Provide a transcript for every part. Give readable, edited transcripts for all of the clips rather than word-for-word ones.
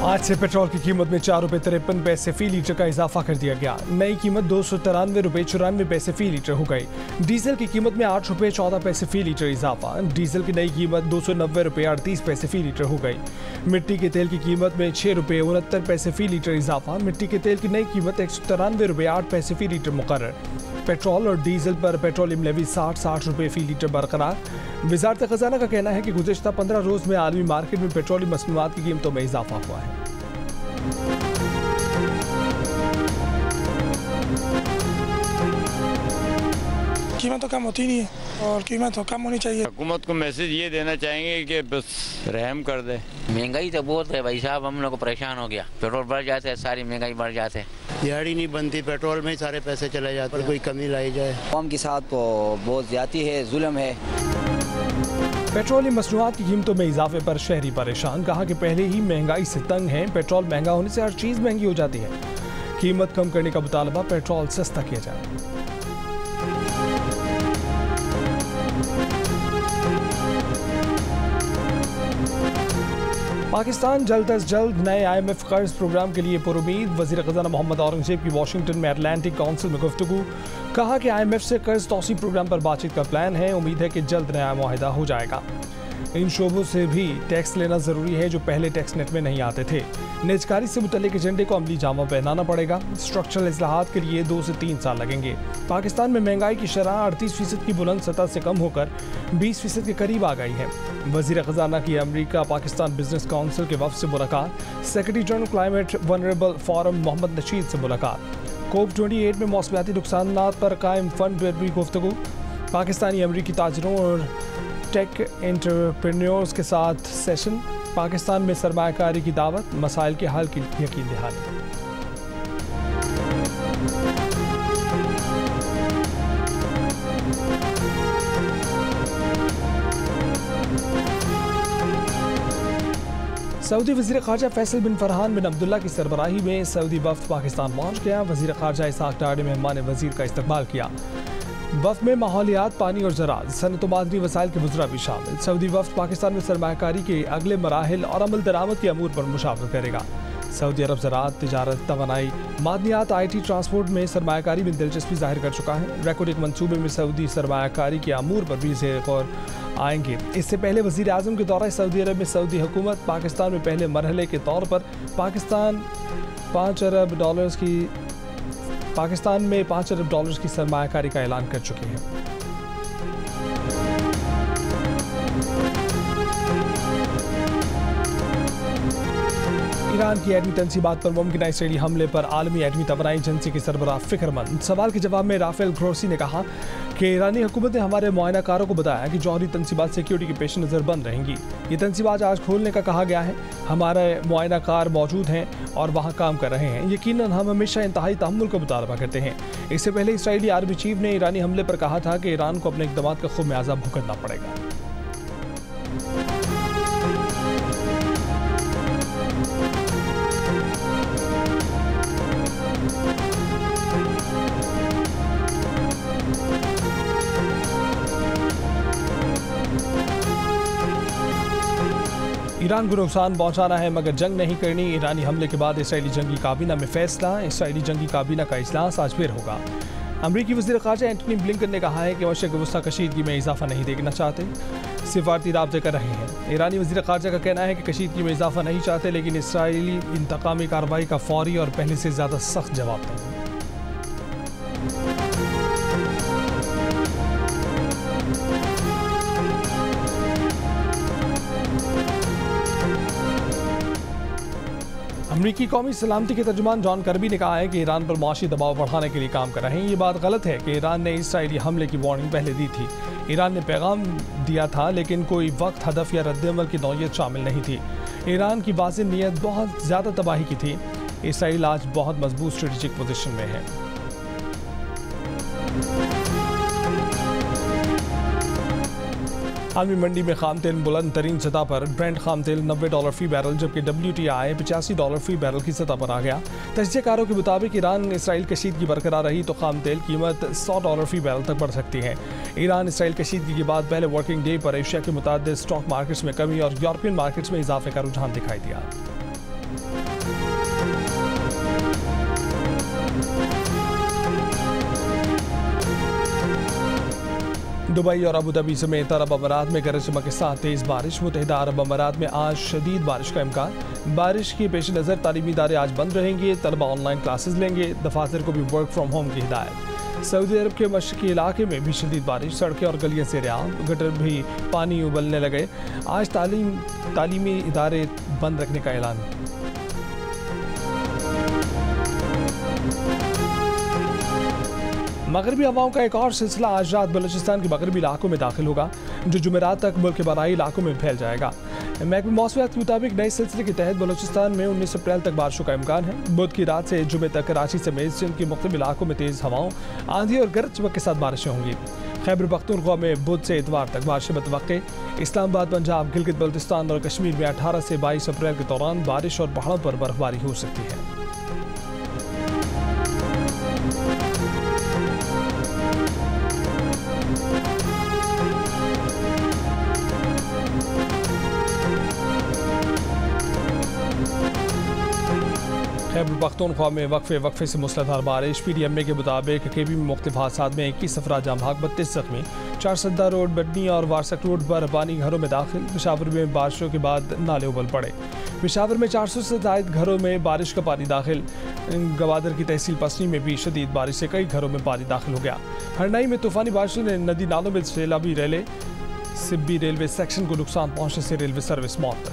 आज से पेट्रोल की कीमत में 4 रुपये 53 पैसे फी लीटर का इजाफा कर दिया गया। नई कीमत 293 रुपये 94 पैसे फी लीटर हो गई। डीजल की कीमत में 8 रुपये 14 पैसे फी लीटर इजाफा। डीजल की नई कीमत 290 रुपये 38 पैसे फी लीटर हो गई। मिट्टी के तेल की कीमत में 6 रुपये 69 पैसे फी लीटर इजाफा। मिट्टी के तेल की नई कीमत 193 रुपये 8 पैसे फी लीटर मुकर्रर। पेट्रोल और डीजल पर पेट्रोलियम लेवी 60 रुपये फी लीटर बरकरार। वजारत खजाना का कहना है कि गुज़िश्ता 15 रोज़ में आलमी मार्केट में पेट्रोलियम मसनूआत की कीमतों में इजाफा हुआ है। कीमत तो कम होती नहीं है और कीमत तो कम होनी चाहिए। हुकूमत को मैसेज ये देना चाहेंगे कि बस रहम कर दे। महंगाई तो बहुत है भाई साहब, हम लोग को परेशान हो गया। पेट्रोल बढ़ जाते हैं, सारी महंगाई बढ़ जाते हैं। दिहाड़ी नहीं बनती, पेट्रोल में ही सारे पैसे चले जाते हैं। कोई कमी लाई जाए। कौम के साथ तो बहुत ज्यादती है, जुल्म है। पेट्रोलियम मसनूआत की कीमतों में इजाफे पर शहरी परेशान। कहा कि पहले ही महंगाई से तंग है, पेट्रोल महंगा होने से हर चीज़ महंगी हो जाती है। कीमत कम करने का मुतालबा, पेट्रोल सस्ता किया जाए। पाकिस्तान जल्द अज जल्द नए IMF कर्ज प्रोग्राम के लिए पुरुमीद। वज़ीर ख़ज़ाना मोहम्मद औरंगज़ेब की वाशिंगटन में अटलांटिक काउंसिल में गुफ्तगू। कहा कि IMF से कर्ज तौसी प्रोग्राम पर बातचीत का प्लान है। उम्मीद है कि जल्द नया मुआहिदा हो जाएगा। इन शोबों से भी टैक्स लेना ज़रूरी है जो पहले टैक्स नेट में नहीं आते थे। निजकारी से मुतल्लिक एजेंडे को अमली जामा पहनाना पड़ेगा। स्ट्रक्चरल इस्लाहात के लिए 2 से 3 साल लगेंगे। पाकिस्तान में महंगाई की शरह 38% की बुलंद सतह से कम होकर 20% के करीब आ गई है। वज़ीर ख़ज़ाना की अमरीका पाकिस्तान बिजनेस काउंसिल के वफ़द से मुलाकात। Secretary general climate vulnerable forum Mohamed Nasheed से मुलाकात। COP28 में मौसमियाती नुकसानात पर कायम फंड पर भी गुफ्तगू। पाकिस्तानी अमरीकी ताजरों और टेक एंटरप्रेन्योर्स के साथ सेशन। पाकिस्तान में सरमायाकारी की दावत, मसाइल के हल की यकीन दहानी। सऊदी वज़ीर ख़ारजा फैसल बिन फरहान बिन अब्दुल्ला की सरबराही में सऊदी वफ़द पाकिस्तान पहुँच गया। वज़ीर ख़ारजा इसाक डार ने मेहमान वज़ीर का इस्तकबाल किया। वफ़द में माहौलियात, पानी और ज़राअत, सनत व मादनी वसाइल के वज़रा भी शामिल। सऊदी वफ़द पाकिस्तान में सरमायाकारी के अगले मराहिल और अमल दरामद के अमूर पर मुशावरत करेगा। सऊदी अरब ज़राअत, तिजारत, तवानाई, मादनियात, IT, ट्रांसपोर्ट में सरमायाकारी में दिलचस्पी जाहिर कर चुका है। रेकॉर्ड एक मनसूबे में सऊदी सरमायाकारी के अमूर पर भी ज़ेर गौर आएंगे। इससे पहले वज़ीर आज़म के दौरा सऊदी अरब में सऊदी हुकूमत पाकिस्तान में पहले मरहले के तौर पर पाकिस्तान में $5 अरब की सरमायाकारी का ऐलान कर चुकी है। ईरान की एटमी तनसीबात पर मुमकिन इसराइली हमले पर आलमी एटमी तवानाई एजेंसी के सरबराह फिक्रमंद। सवाल के जवाब में राफेल ग्रोसी ने कहा कि ईरानी हुकूमत ने हमारे मुआयनाकारों को बताया कि जौहरी तनसीबात सिक्योरिटी के पेश नज़र बंद रहेंगी। ये तनसीबात आज खोलने का कहा गया है। हमारे मुआयनाकार मौजूद हैं और वहाँ काम कर रहे हैं। यकीनन हम हमेशा इंतहाई तहम्मुल का मुतालबा करते हैं। इससे पहले इसराइली आर्मी चीफ ने ईरानी हमले पर कहा था कि ईरान को अपने इक़दामात का ख़ुमियाज़ा भुगतना पड़ेगा। ईरान को नुकसान पहुंचाना है मगर जंग नहीं करनी। ईरानी हमले के बाद इसराइली जंगी काबीना में फैसला। इसराइली जंगी काबीना का इजलास आज फिर होगा। अमरीकी वज़ीर ख़ारजा एंटनी ब्लिंकन ने कहा है कि मशरिक़ वस्ता कशीदगी में इजाफा नहीं देखना चाहते, सिफारती राब्ते कर रहे हैं। ईरानी वज़ीर ख़ारजा का कहना है कि कशीदगी में इजाफा नहीं चाहते, लेकिन इसराइली इंतकामी कार्रवाई का फौरी और पहले से ज़्यादा सख्त जवाब देंगे। अमरीकी कौमी सलामती के तर्जुमान जॉन कर्बी ने कहा है कि ईरान पर माशी दबाव बढ़ाने के लिए काम कर रहे हैं। ये बात गलत है कि ईरान ने इसराइली हमले की वार्निंग पहले दी थी। ईरान ने पैगाम दिया था, लेकिन कोई वक्त, हदफ या रद्द-ए-अमल की नौयत शामिल नहीं थी। ईरान की वाज़ेह नीयत बहुत ज़्यादा तबाही की थी। इसराइल आज बहुत मजबूत स्ट्रेटेजिक पोजीशन में है। आलमी मंडी में खाम तेल बुलंद तरीन सतह पर। ब्रेंट खाम तेल $90 फी बैरल, जबकि WTI $85 फी बैरल की सतह पर आ गया। तजज़ियाकारों के मुताबिक ईरान इसराइल कशीदगी बरकरार रही तो खाम तेल कीमत $100 फी बैरल तक बढ़ सकती है। ईरान इसराइल कशीदगी के बाद पहले वर्किंग डे पर एशिया के मुताबिक स्टॉक मार्केट्स में कमी और यूरोपियन मार्केट्स में इजाफे का रुझान दिखाई दिया। दुबई और अबू धाबी समेत अरब अमारात में गरज चमक के साथ तेज बारिश। मुत्तहिदा अरब अमारात में आज शदीद बारिश का इम्कान। बारिश के पेश नज़र तालीमी इदारे आज बंद रहेंगे। तलबा ऑनलाइन क्लासेस लेंगे। दफातर को भी वर्क फ्राम होम की हिदायत। सऊदी अरब के मशरकी इलाके में भी शदीद बारिश। सड़कें और गलियां ज़ेर-ए-आब, गटर भी पानी उबलने लगे। आज तालीमी इदारे बंद रखने का ऐलान। मगरबी हवाओं का एक और सिलसिला आज रात बलूचिस्तान के मगरबी इलाकों में दाखिल होगा, जो जुमेरात तक मुल्क के बराई इलाकों में फैल जाएगा। महकमे मौसमियात के मुताबिक नए सिलसिले के तहत बलूचिस्तान में 19 अप्रैल तक बारिशों का इम्कान है। बुध की रात से जुमे तक कराची समेत सिंध के मुख्तलिफ इलाकों में तेज़ हवाओं, आंधी और गरज चमक के साथ बारिशें होंगी। खैबर पख्तूनख्वा में बुध से इतवार तक बारिशें मुतवक्के। इस्लामाबाद, पंजाब, गिलगित बल्तिस्तान और कश्मीर में 18 से 22 अप्रैल के दौरान बारिश और पहाड़ों पर बर्फबारी हो सकती है। खैबर पख्तूनख्वा में वक्फे से मूसलाधार बारिश। PDMA के मुताबिक KB में मुख्तलिफ हादसात में 21 अफराद जाम भाग, 32 जख्मी। 4 सद्दा रोड, बटनी और वारसक रोड पर पानी घरों में दाखिल। पेशावर में बारिशों के बाद नाले उबल पड़े। पेशावर में 400 से ज़ायद घरों में बारिश का पानी दाखिल। गवादर की तहसील पसनी में भी शदीद बारिश से कई घरों में पानी दाखिल हो गया। हरनाई में तूफानी बारिशों ने नदी नालों में सैलाबी रेले। सिब्बी रेलवे सेक्शन को नुकसान पहुंचने से रेलवे सर्विस मौत।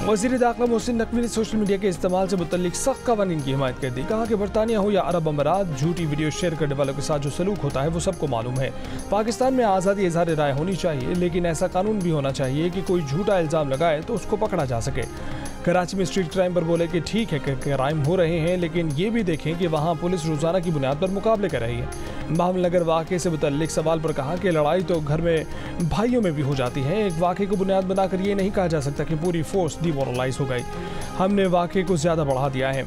वज़ीर दाखिला मोहसिन नकवी ने सोशल मीडिया के इस्तेमाल से मुतल्लिक सख्त कवानीन की हिमायत कर दी। कहा कि बरतानिया हो या अरब अमारात, झूठी वीडियो शेयर करने वालों के साथ जो सलूक होता है वो सबको मालूम है। पाकिस्तान में आज़ादी इज़हार राय होनी चाहिए, लेकिन ऐसा कानून भी होना चाहिए कि कोई झूठा इल्ज़ाम लगाए तो उसको पकड़ा जा सके। कराची में स्ट्रीट क्राइम पर बोले कि ठीक है कि क्राइम हो रहे हैं, लेकिन ये भी देखें कि वहाँ पुलिस रोज़ाना की बुनियाद पर मुकाबले कर रही है। बहावलनगर वाक़े से मुतल्लिक सवाल पर कहा कि लड़ाई तो घर में भाइयों में भी हो जाती है। एक वाक़े को बुनियाद बनाकर ये नहीं कहा जा सकता कि पूरी फोर्स डिमोरलाइज हो गई। हमने वाक़े को ज़्यादा बढ़ा दिया है।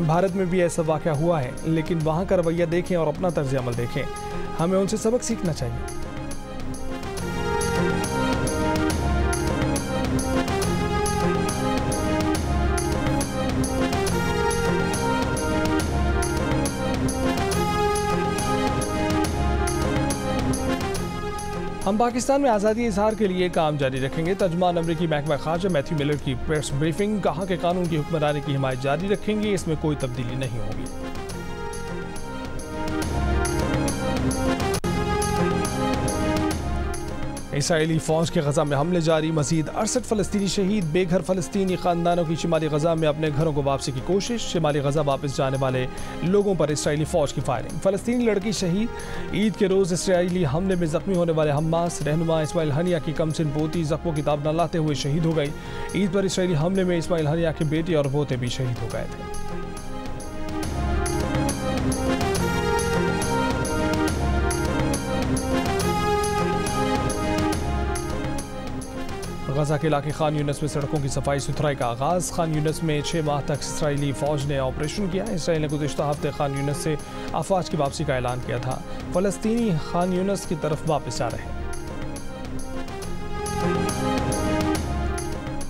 भारत में भी ऐसा वाक़या हुआ है, लेकिन वहाँ का रवैया देखें और अपना तर्ज अमल देखें। हमें उनसे सबक सीखना चाहिए। हम पाकिस्तान में आज़ादी इज़हार के लिए काम जारी रखेंगे। तर्जुमान अमरीकी महकमा ख़ारजा मैथ्यू मिलर की प्रेस ब्रीफिंग। कहा कि कानून की हुक्मरानी की हिमायत जारी रखेंगे, इसमें कोई तब्दीली नहीं होगी। इसराइली फ़ौज के गज़ा में हमले जारी। मज़ीद 68 फ़लस्तीनी शहीद। बेघर फ़लस्तीनी ख़ानदानों की शिमाली गज़ा में अपने घरों को वापसी की कोशिश। शिमाली गज़ा वापस जाने वाले लोगों पर इसराइली फ़ौज की फायरिंग। फ़लस्तीनी लड़की शहीद। ईद के रोज़ इसराइली हमले में ज़ख्मी होने वाले हमास रहनुमा इस्माइल हनिया की कमसिन पोती ज़ख्मों की ताब न लाते हुए शहीद हो गई। ईद पर इसराइली हमले में इस्माइल हनिया के बेटे और पोते भी शहीद हो गए थे। गजा के इलाके खान यूनिस में सड़कों की सफाई सुथराई का आगाज़। खान यूनिस में 6 माह तक इसराइली फ़ौज ने ऑपरेशन किया। इसराइल ने गुज़िश्ता हफ्ते खान यूनिस से अफवाज की वापसी का ऐलान किया था। फ़लस्तीनी खान यूनिस की तरफ वापस जा रहे हैं।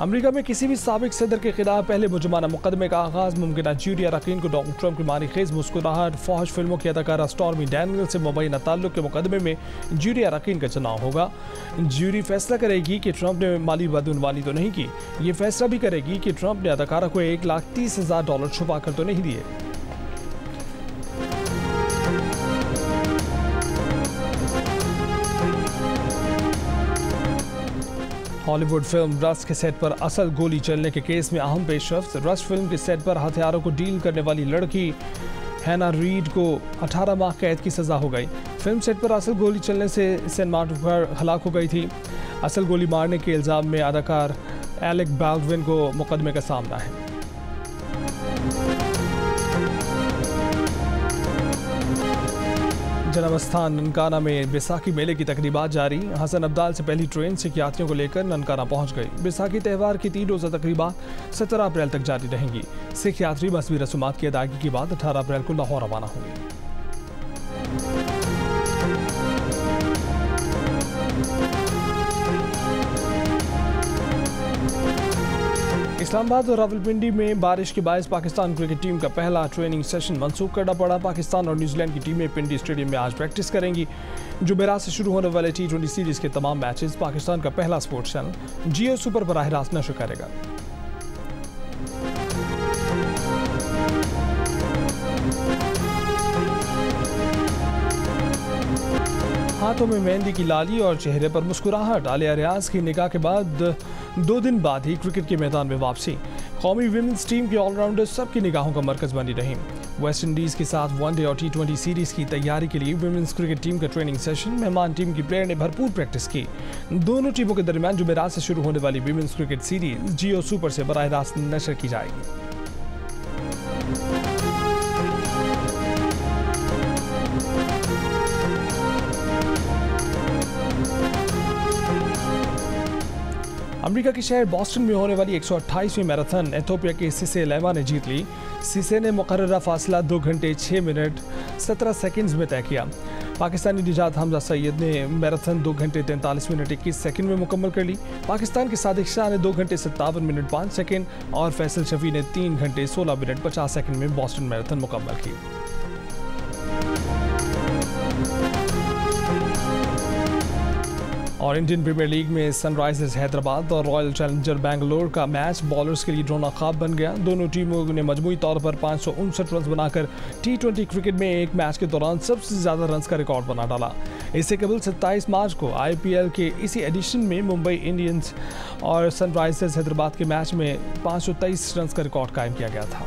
अमेरिका में किसी भी साबिक सदर के खिलाफ पहले मुजमाना मुकदमे का आगाज़। मुमकिन ज्यूरी अरकान को डोनाल्ड ट्रंप की मारी खेज मुस्कुराहट। फौज फिल्मों की अदाकारा स्टॉर्मी डैनियल से मुबैना ताल्लुक के मुकदमे में ज्यूरी अरकान का चुनाव होगा। ज्यूरी फैसला करेगी कि ट्रंप ने माली बदउनवानी तो नहीं की। ये फैसला भी करेगी कि ट्रंप ने अदाकारा को $1,30,000 छुपा कर तो नहीं दिए। हॉलीवुड फिल्म रस्ट के सेट पर असल गोली चलने के केस में अहम पेशरफ्त। रस्ट फिल्म के सेट पर हथियारों को डील करने वाली लड़की हैना रीड को 18 माह कैद की सज़ा हो गई। फिल्म सेट पर असल गोली चलने से सिनेमाटोग्राफर हलाक हो गई थी। असल गोली मारने के इल्ज़ाम में अदाकार एलेक बाल्डविन को मुकदमे का सामना है। जन्मस्थान ननकाना में बैसाखी मेले की तकरीबात जारी। हसन अब्दाल से पहली ट्रेन सिख यात्रियों को लेकर ननकाना पहुंच गई। बैसाखी त्यौहार की 3 रोज़ा तकरीबात 17 अप्रैल तक जारी रहेंगी। सिख यात्री मजहबी रसूमात की अदायगी के बाद 18 अप्रैल को लाहौर रवाना होंगे। इस्लामाबाद और रावलपिंडी में बारिश के बायस पाकिस्तान क्रिकेट टीम का पहला ट्रेनिंग सेशन मंसूख करना पड़ा। पाकिस्तान और न्यूजीलैंड की टीमें पिंडी स्टेडियम में आज प्रैक्टिस करेंगी। जुमेरात से शुरू होने वाले T20 सीरीज के तमाम मैचेस पाकिस्तान का पहला स्पोर्ट्स चैनल जियो सुपर बराह रास्त नशर करेगा। हाथों में मेहंदी की लाली और चेहरे पर मुस्कुराहट, आलिया रियाज की निकाह के बाद 2 दिन बाद ही क्रिकेट के मैदान में वापसी। कौमी विमेंस टीम के ऑलराउंडर सबकी निगाहों का मरकज बनी रही। वेस्ट इंडीज के साथ वनडे और T20 सीरीज की तैयारी के लिए विमेंस क्रिकेट टीम का ट्रेनिंग सेशन मेहमान टीम की प्लेयर ने भरपूर प्रैक्टिस की। दोनों टीमों के दरमियान जुमेरात से शुरू होने वाली विमेंस क्रिकेट सीरीज जियो सुपर से बराह रास्त नशर की जाएगी। अमेरिका के शहर बॉस्टन में होने वाली 128वीं मैराथन एथियोपिया के सिसे लेमा ने जीत ली। सिसे ने मुकर्ररा फासला 2 घंटे 6 मिनट 17 सेकंड्स में तय किया। पाकिस्तानी निजात हमजा सैयद ने मैराथन 2 घंटे 43 मिनट 21 सेकंड में मुकम्मल कर ली। पाकिस्तान के सादिक शाह ने 2 घंटे 57 मिनट 5 सेकंड और फैसल शफी ने 3 घंटे 16 मिनट 50 सेकंड में बॉस्टन मैराथन मुकम्मल की। और इंडियन प्रीमियर लीग में सनराइजर्स हैदराबाद और रॉयल चैलेंजर बेंगलोर का मैच बॉलर्स के लिए ड्रोना ख्वाब बन गया। दोनों टीमों ने मजमूई तौर पर 559 रन बनाकर T20 क्रिकेट में एक मैच के दौरान सबसे ज़्यादा रन का रिकॉर्ड बना डाला। इससे कबल 27 मार्च को IPL के इसी एडिशन में मुंबई इंडियंस और सनराइजर्स हैदराबाद के मैच में 523 रन का रिकॉर्ड कायम किया गया था।